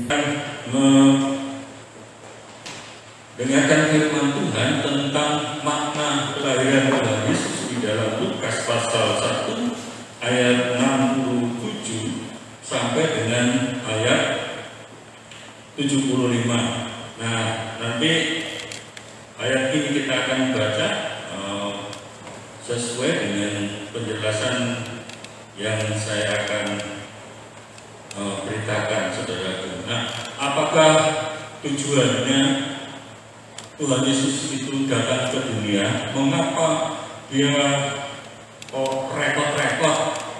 mendengarkan firman Tuhan tentang makna kelahiran Tuhan Yesus di dalam Lukas pasal 1 ayat 67 sampai dengan ayat 75. Nah, nanti ayat ini kita akan baca sesuai dengan penjelasan yang saya akan beritakan saudaraku. Nah, apakah tujuannya Tuhan Yesus itu datang ke dunia? Mengapa dia repot-repot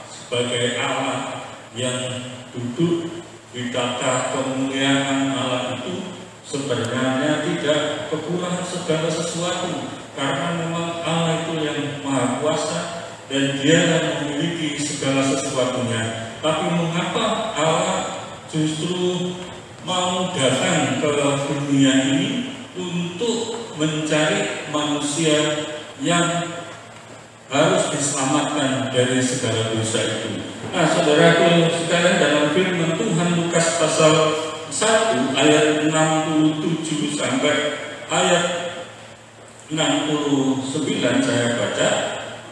sebagai Allah yang duduk di tata kemuliaan Allah itu sebenarnya tidak kekurangan segala sesuatu, karena memang Allah itu yang Maha Kuasa dan Dia yang memiliki segala sesuatunya. Tapi mengapa Allah justru mau datang ke dunia ini untuk mencari manusia yang harus diselamatkan dari segala dosa itu? Nah, saudaraku sekalian, dalam firman Tuhan Lukas pasal 1 ayat 67 sampai ayat 69 saya baca.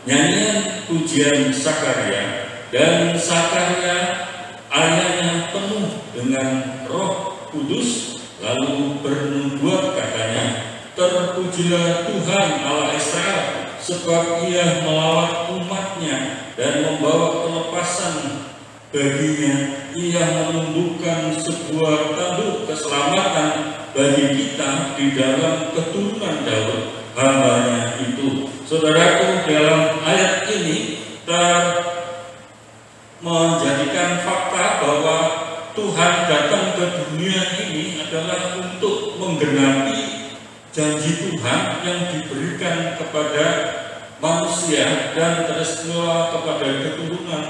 Nyanyian pujian Sakaria, dan Sakaria ayahnya penuh dengan Roh Kudus, lalu bernubuat katanya, terpujilah Tuhan Allah Israel, sebab Ia melawat umatnya dan membawa kelepasan baginya. Ia menumbuhkan sebuah tanduk keselamatan bagi kita di dalam keturunan Daud hamba-Nya itu. Saudaraku, dalam ayat ini menjadikan fakta bahwa Tuhan datang ke dunia ini adalah untuk menggenapi janji Tuhan yang diberikan kepada manusia dan teristimewa kepada keturunan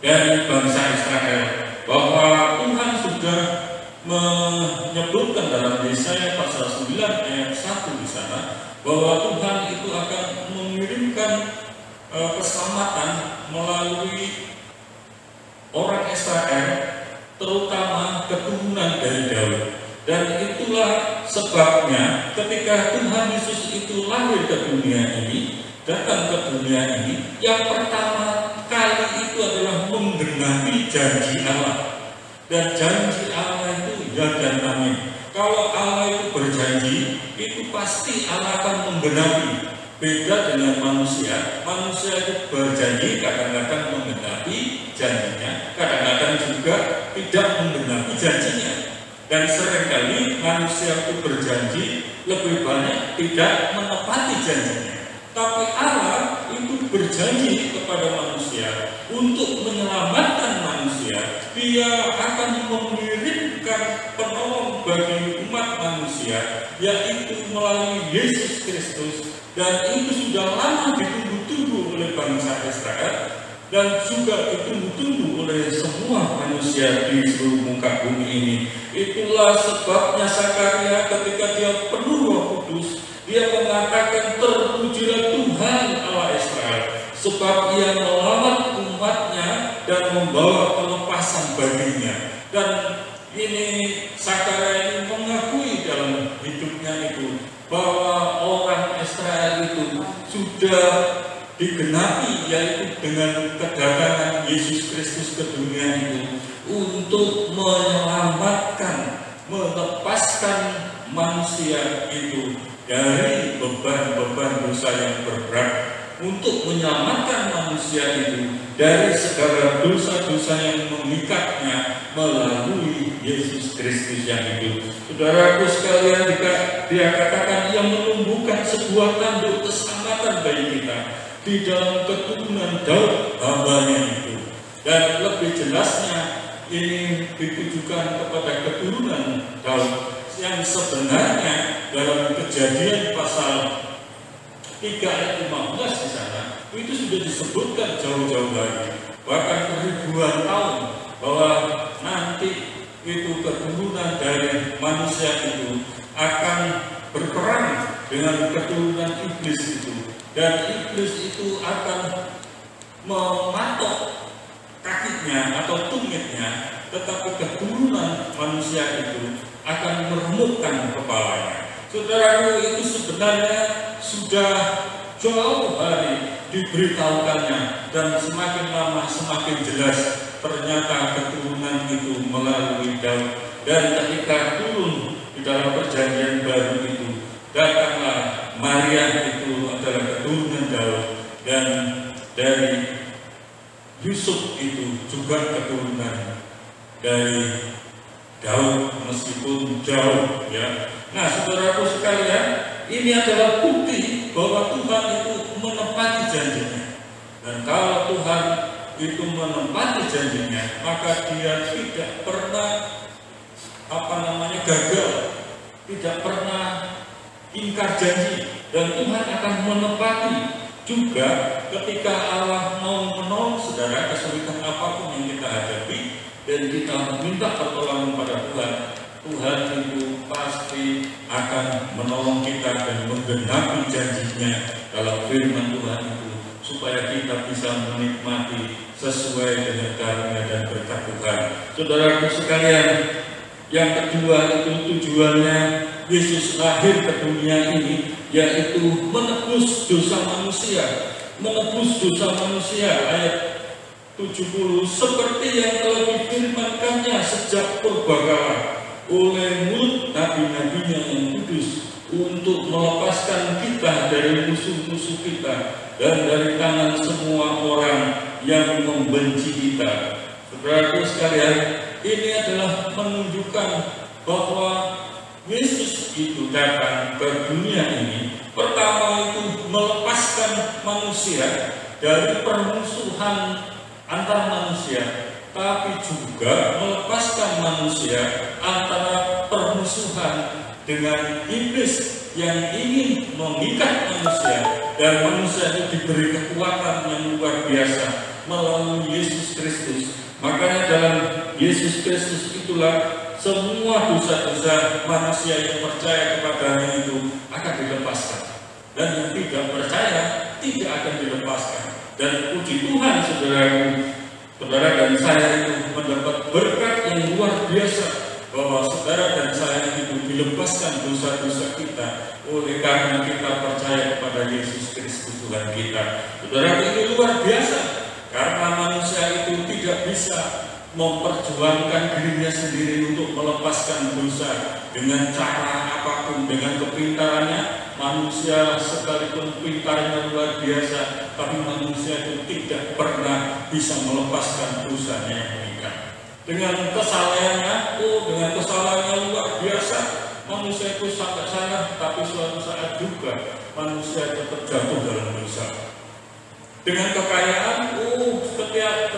dari bangsa Israel, bahwa Tuhan sudah menyebutkan dalam Yesaya pasal 9 ayat 1 di sana, bahwa Tuhan itu akan mengirimkan keselamatan melalui orang Israel, terutama keturunan dari Daud. Dan itulah sebabnya ketika Tuhan Yesus itu lahir ke dunia ini, datang ke dunia ini, yang pertama kali itu adalah menggenapi janji Allah. Dan janji Allah itu ya dan amin. Kalau Allah itu berjanji, itu pasti Allah akan menggenapi. Beda dengan manusia. Manusia itu berjanji, kadang-kadang menggenapi janjinya, kadang-kadang juga tidak menggenapi janjinya. Dan seringkali manusia itu berjanji, lebih banyak tidak menepati janjinya. Tapi Allah itu berjanji kepada manusia untuk menyelamatkan manusia. Dia akan mengirimkan penolong bagi umat manusia, yaitu melalui Yesus Kristus. Dan itu sudah lama ditunggu-tunggu oleh bangsa Israel, dan juga ditunggu-tunggu oleh semua manusia di seluruh muka bumi ini. Itulah sebabnya Sakaria ketika dia penuh Roh Kudus, dia mengatakan, terpujilah Tuhan Allah Israel, sebab Ia melawat umatnya dan membawa kelepasan baginya. Dan ini Sakaria ini mengakui dalam hidupnya itu bahwa orang Israel itu sudah digenapi, yaitu dengan kedatangan Yesus Kristus ke dunia itu untuk menyelamatkan, melepaskan manusia itu dari beban-beban dosa yang berat, untuk menyelamatkan manusia itu dari segala dosa-dosa yang mengikatnya melalui Yesus Kristus yang hidup. Saudaraku sekalian, dia katakan Ia menumbuhkan sebuah tanduk keselamatan bagi kita di dalam keturunan Daud hamba-Nya itu. Dan lebih jelasnya ini ditujukan kepada keturunan Daud yang sebenarnya dalam Kejadian pasal 3 ayat 15 di sana itu sudah disebutkan jauh-jauh lagi, bahkan ribuan tahun, bahwa nanti itu keturunan dari manusia itu akan berperang dengan keturunan iblis itu, dan iblis itu akan mematok kakinya atau tumitnya tetapi keturunan manusia itu akan meremukkan kepalanya. Saudaraku, itu sebenarnya sudah jauh hari diberitahukannya, dan semakin lama semakin jelas ternyata keturunan itu melalui Daud. Dan ketika turun di dalam perjanjian baru itu, datanglah Maria, itu adalah keturunan Daud, dan dari Yusuf itu juga keturunan dari Daud meskipun jauh, ya. Nah, saudaraku sekalian, ini adalah bukti bahwa Tuhan itu menepati janjinya. Dan kalau Tuhan itu menepati janjinya, maka Dia tidak pernah gagal, tidak pernah ingkar janji, dan Tuhan akan menepati juga ketika Allah mau menolong saudara kesulitan apapun yang kita hadapi dan kita minta pertolongan pada Tuhan. Tuhan itu pasti akan menolong kita dan menggenapi janjinya dalam firman Tuhan itu, supaya kita bisa menikmati sesuai dengan karunia dan berkat Tuhan. Saudaraku sekalian, yang kedua itu tujuannya Yesus lahir ke dunia ini, yaitu menebus dosa manusia. Menebus dosa manusia, ayat 70, seperti yang telah difirmankannya sejak purbakala oleh mulut nabi-nabinya yang kudus, untuk melepaskan kita dari musuh-musuh kita dan dari tangan semua orang yang membenci kita. Saudaraku sekalian, ini adalah menunjukkan bahwa Yesus itu datang ke dunia ini, pertama itu melepaskan manusia dari permusuhan antar manusia, tapi juga melepaskan manusia antara permusuhan dengan iblis yang ingin mengikat manusia, dan manusia itu diberi kekuatan yang luar biasa melalui Yesus Kristus. Makanya dalam Yesus Kristus itulah semua dosa-dosa manusia yang percaya kepadanya itu akan dilepaskan, dan yang tidak percaya tidak akan dilepaskan. Dan puji Tuhan, saudara dan saya itu mendapat berkat yang luar biasa, bahwa saudara dan saya itu dilepaskan dosa-dosa kita oleh karena kita percaya kepada Yesus Kristus Tuhan kita. Saudara, ini luar biasa, karena manusia itu tidak bisa memperjuangkan dirinya sendiri untuk melepaskan dosa dengan cara apapun, dengan kepintarannya. Manusia sekalipun pintarnya luar biasa, tapi manusia itu tidak pernah bisa melepaskan dosanya yang mengikat. Dengan kesalahannya, dengan kesalahannya luar biasa, manusia itu sampai sana, tapi suatu saat juga manusia itu terjatuh dalam dosa. Dengan kekayaan,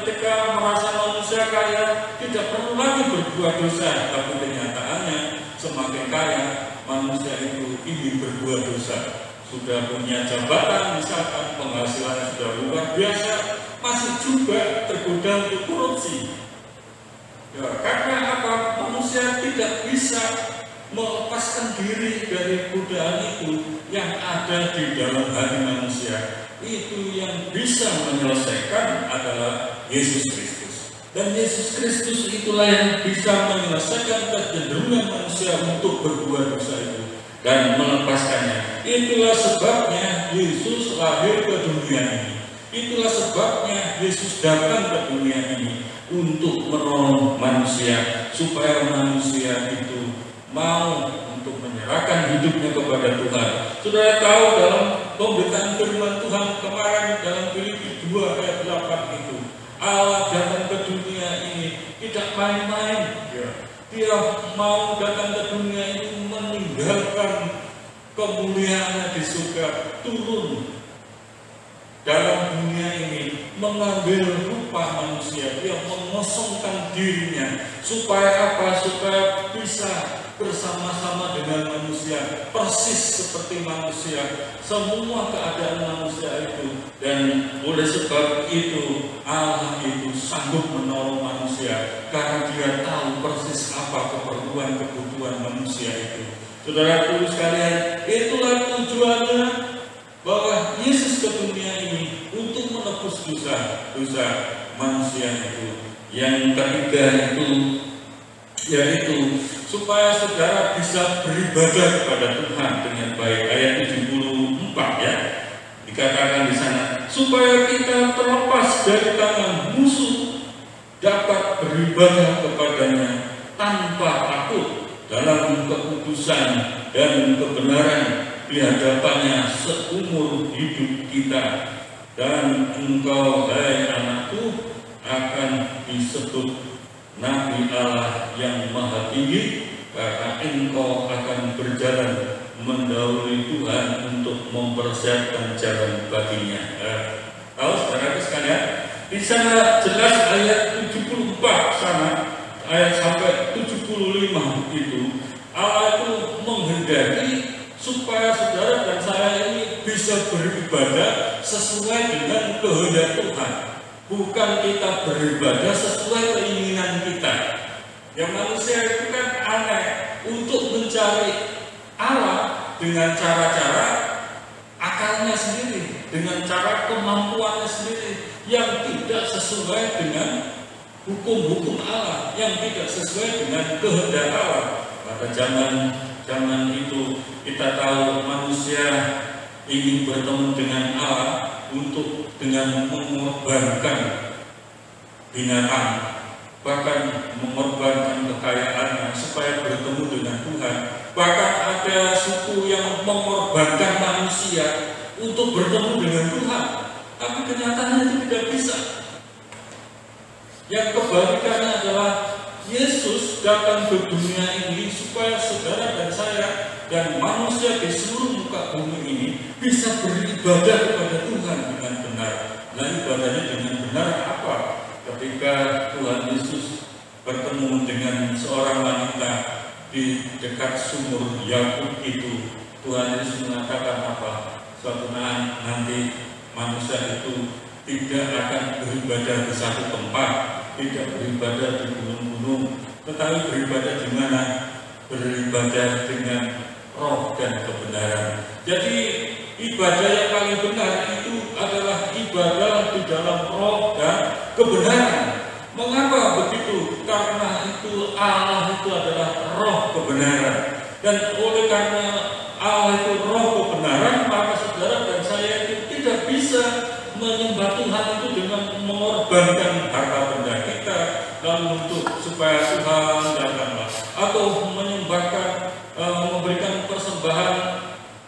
ketika merasa manusia kaya, tidak perlu lagi berbuat dosa, tapi kenyataannya semakin kaya, manusia itu ingin berbuat dosa. Sudah punya jabatan, misalkan penghasilannya sudah luar biasa, masih juga tergoda untuk korupsi. Ya, karena apa? Manusia tidak bisa melepaskan diri dari godaan itu yang ada di dalam hati manusia. Itu yang bisa menyelesaikan adalah Yesus Kristus. Dan Yesus Kristus itulah yang bisa menyelesaikan kecenderungan manusia untuk berbuat dosa itu dan melepaskannya. Itulah sebabnya Yesus lahir ke dunia ini. Itulah sebabnya Yesus datang ke dunia ini, untuk menolong manusia, supaya manusia itu mau untuk menyerahkan hidupnya kepada Tuhan. Saudara tahu dalam pemberitaan firman Tuhan kemarin dalam Filipi 2 ayat 8 itu, Allah datang ke dunia ini tidak main-main. Dia mau datang ke dunia ini meninggalkan kemuliaannya di surga, turun dalam dunia ini, mengambil rupa manusia. Dia mengosongkan dirinya supaya apa? Supaya bisa bersama-sama dengan manusia, persis seperti manusia, semua keadaan manusia itu. Dan oleh sebab itu Allah itu sanggup menolong manusia, karena Dia tahu persis apa kebutuhan manusia itu. Saudara-saudara sekalian, itulah tujuannya bahwa Yesus ke dunia ini, untuk menebus dosa manusia itu. Yang ketiga itu yaitu supaya saudara bisa beribadah kepada Tuhan dengan baik. Ayat 74 ya, dikatakan di sana, supaya kita terlepas dari tangan musuh, dapat beribadah kepadanya tanpa takut dalam kekudusan dan kebenaran di hadapannya seumur hidup kita. Dan engkau, hai anakku, akan disebut Nabi Allah yang Maha Tinggi, karena engkau akan berjalan mendahului Tuhan untuk mempersiapkan jalan baginya. Tahu saudara sekalian, di sana jelas ayat 74 sana, ayat sampai 75 itu, Allah itu menghendaki supaya saudara dan saya ini bisa beribadah sesuai dengan kehendak Tuhan. Bukan kita beribadah sesuai keinginan kita. Yang manusia itu kan aneh untuk mencari Allah dengan cara-cara akalnya sendiri, dengan cara kemampuannya sendiri, yang tidak sesuai dengan hukum-hukum Allah, yang tidak sesuai dengan kehendak Allah. Pada zaman itu kita tahu manusia ingin bertemu dengan Allah untuk dengan mengorbankan binatang, bahkan mengorbankan kekayaannya supaya bertemu dengan Tuhan. Bahkan ada suku yang mengorbankan manusia untuk bertemu dengan Tuhan, tapi kenyataannya itu tidak bisa. Yang kebalikannya adalah Yesus datang ke dunia ini supaya saudara dan saya dan manusia di seluruh muka bumi ini bisa beribadah kepada Tuhan dengan benar. Nah, ibadahnya dengan benar apa? Ketika Tuhan Yesus bertemu dengan seorang wanita di dekat sumur Yakub itu, Tuhan Yesus mengatakan apa? Suatu nanti manusia itu tidak akan beribadah di satu tempat, tidak beribadah di gunung-gunung, tetapi beribadah di mana? Beribadah dengan roh dan kebenaran. Jadi ibadah yang paling benar itu adalah ibadah di dalam roh dan kebenaran. Mengapa begitu? Karena itu Allah itu adalah roh kebenaran. Dan oleh karena Allah itu roh kebenaran, maka saudara dan saya itu tidak bisa menyembah Tuhan itu dengan mengorbankan harta benda kita lalu untuk supaya Tuhan datanglah, atau menyembahkan memberikan persembahan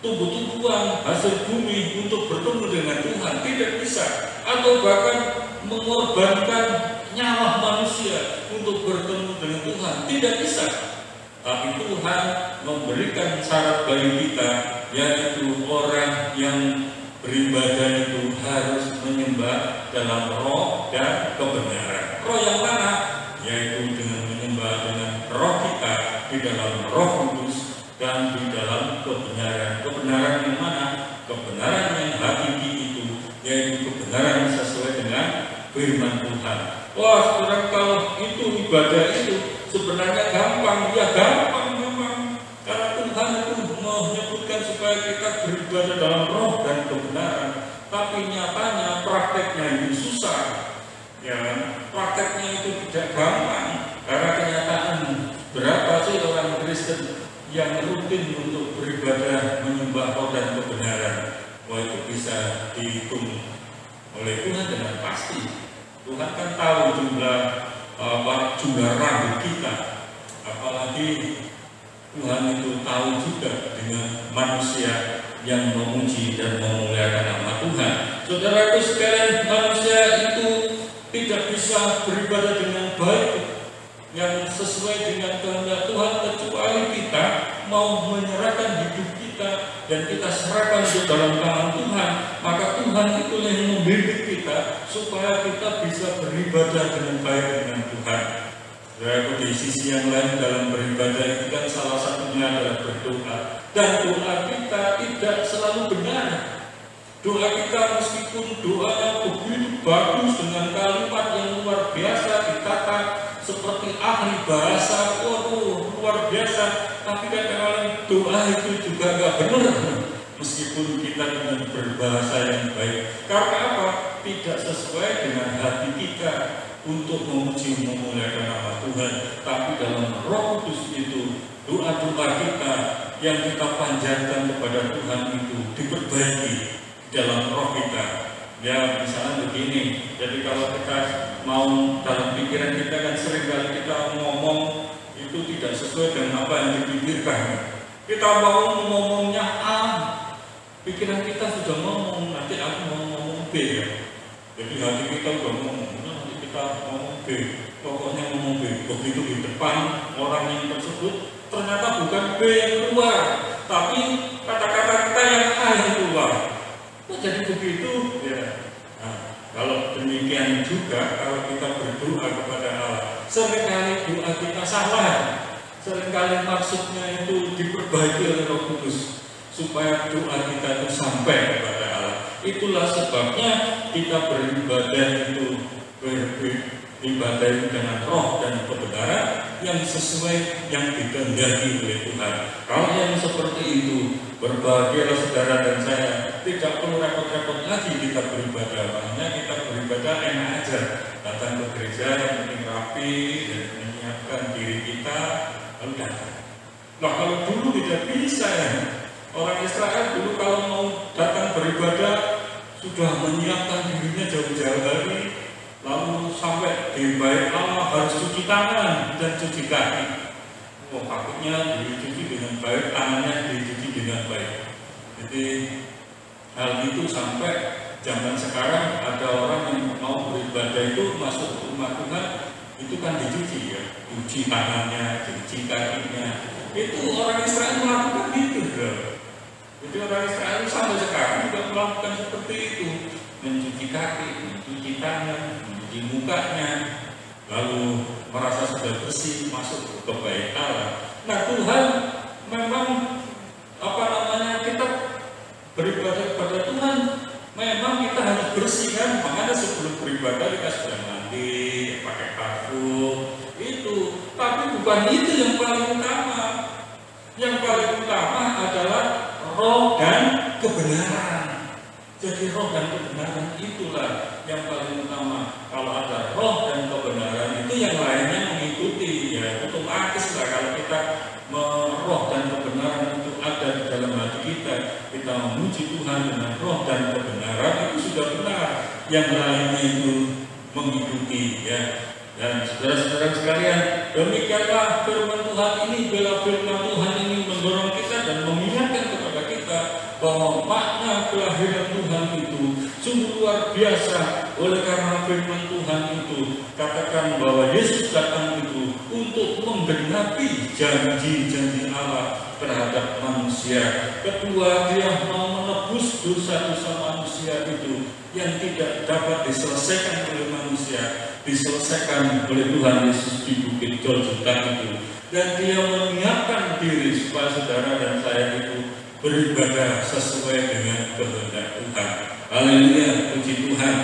tumbuh-tumbuhan hasil bumi untuk bertemu dengan Tuhan, tidak bisa. Atau bahkan mengorbankan nyawa manusia untuk bertemu dengan Tuhan, tidak bisa. Tapi Tuhan memberikan syarat bagi kita, yaitu orang yang beribadah itu harus menyembah dalam roh dan kebenaran. Roh yang mana? Yaitu dengan menyembah dengan roh kita di dalam Roh Kudus dan di dalam kebenaran. Kebenaran yang mana? Kebenaran yang hakiki itu, yaitu kebenaran sesuai dengan firman Tuhan. Wah, saudara, kalau itu ibadah itu sebenarnya gampang, ya gampang. Karena Tuhan itu menyebutkan supaya kita beribadah dalam roh dan kebenaran. Tapi nyatanya prakteknya itu susah. Ya, prakteknya itu tidak gampang. Karena kenyataan berapa sih orang Kristen yang rutin untuk beribadah menyembah roh dan kebenaran? Wah, itu bisa dihitung oleh Tuhan dengan pasti. Tuhan kan tahu jumlah rambut kita. Apalagi Tuhan itu tahu juga dengan manusia yang memuji dan memuliakan nama Tuhan. Saudaraku sekalian, manusia itu tidak bisa beribadah dengan baik yang sesuai dengan kehendak Tuhan kecuali kita mau menyerahkan hidup kita dan kita serahkan ke dalam tangan Tuhan. Maka Tuhan itu yang membimbing kita supaya kita bisa beribadah dengan baik dengan Tuhan. Saudaraku, di sisi yang lain dalam beribadah itu kan salah satunya adalah berdoa. Dan doa kita tidak selalu benar. Doa kita meskipun doanya begitu bagus dengan kalimat yang luar biasa ditata seperti ahli bahasa, luar biasa, tapi kadang-kadang doa itu juga nggak benar meskipun kita dengan berbahasa yang baik. Karena apa? Tidak sesuai dengan hati kita. untuk memuji memuliakan nama Tuhan, tapi dalam Roh Kudus itu doa-doa kita yang kita panjatkan kepada Tuhan itu diperbaiki dalam roh kita. Ya misalnya begini, jadi kalau kita mau dalam pikiran kita kan seringkali kita ngomong itu tidak sesuai dengan apa yang dipikirkan. Kita mau ngomongnya A, pikiran kita sudah ngomong, nanti aku mau ngomong B ya. Jadi hati kita sudah ngomong, nanti kita ngomong B, pokoknya ngomong B. Begitu di depan orang yang tersebut, ternyata bukan B yang keluar, tapi kata-kata kita yang A yang keluar. Kok jadi begitu? Ya. Nah, kalau demikian juga kalau kita berdoa kepada Allah, seringkali doa kita salah, seringkali maksudnya itu diperbaiki oleh Roh Kudus supaya doa kita itu sampai kepada Allah. Itulah sebabnya kita beribadah itu beribadah dengan roh dan kebenaran yang sesuai yang dikehendaki oleh Tuhan. Kalau yang seperti itu, berbahagialah saudara dan saya, tidak perlu repot-repot lagi kita beribadah. Makanya kita beribadah enak aja, datang ke gereja yang penting rapi dan menyiapkan diri kita lalu datang. Nah kalau dulu tidak bisa ya, orang Israel dulu kalau mau datang beribadah sudah menyiapkan dirinya jauh-jauh hari, lalu sampai di bait Allah harus cuci tangan dan cuci kaki. Oh, takutnya dicuci dengan baik, tangannya dicuci dengan baik. Jadi hal itu sampai zaman sekarang ada orang yang mau beribadah itu masuk ke rumah Tuhan itu kan dicuci ya, cuci tangannya, cuci kakinya. Itu orang Israel melakukan itu bro. Jadi orang Israel sampai sekarang juga melakukan seperti itu, mencuci kaki, mencuci tangan, mencuci mukanya, lalu merasa sudah bersih masuk ke bait Allah. Nah Tuhan memang kita beribadah kepada Tuhan, memang kita harus bersih kan. Makanya sebelum beribadah kita sudah mandi, pakai parfum itu. Tapi bukan itu yang paling utama. Yang paling utama adalah roh dan kebenaran. Jadi roh dan kebenaran itulah yang paling utama. Kalau ada roh dan kebenaran itu yang lainnya mengikuti ya, otomatis lah. Kalau kita roh dan kebenaran itu ada di dalam hati kita, kita memuji Tuhan dengan roh dan kebenaran itu sudah benar. Yang lainnya itu mengikuti ya. Dan saudara-saudara sekalian, demikianlah firman Tuhan ini, bila firman Tuhan ini mendorong kita dan mengingatkan kepada kita bahwa makna kelahiran Tuhan itu sungguh luar biasa. Oleh karena firman Tuhan itu katakan bahwa Yesus datang itu untuk menggenapi janji-janji Allah terhadap manusia. Kedua, dia mau menebus dosa-dosa manusia itu yang tidak dapat diselesaikan oleh manusia, diselesaikan oleh Tuhan Yesus di Bukit Golgota itu. Dan dia menyiapkan diri supaya saudara dan saya itu beribadah sesuai dengan kehendak Tuhan. Haleluya, puji Tuhan.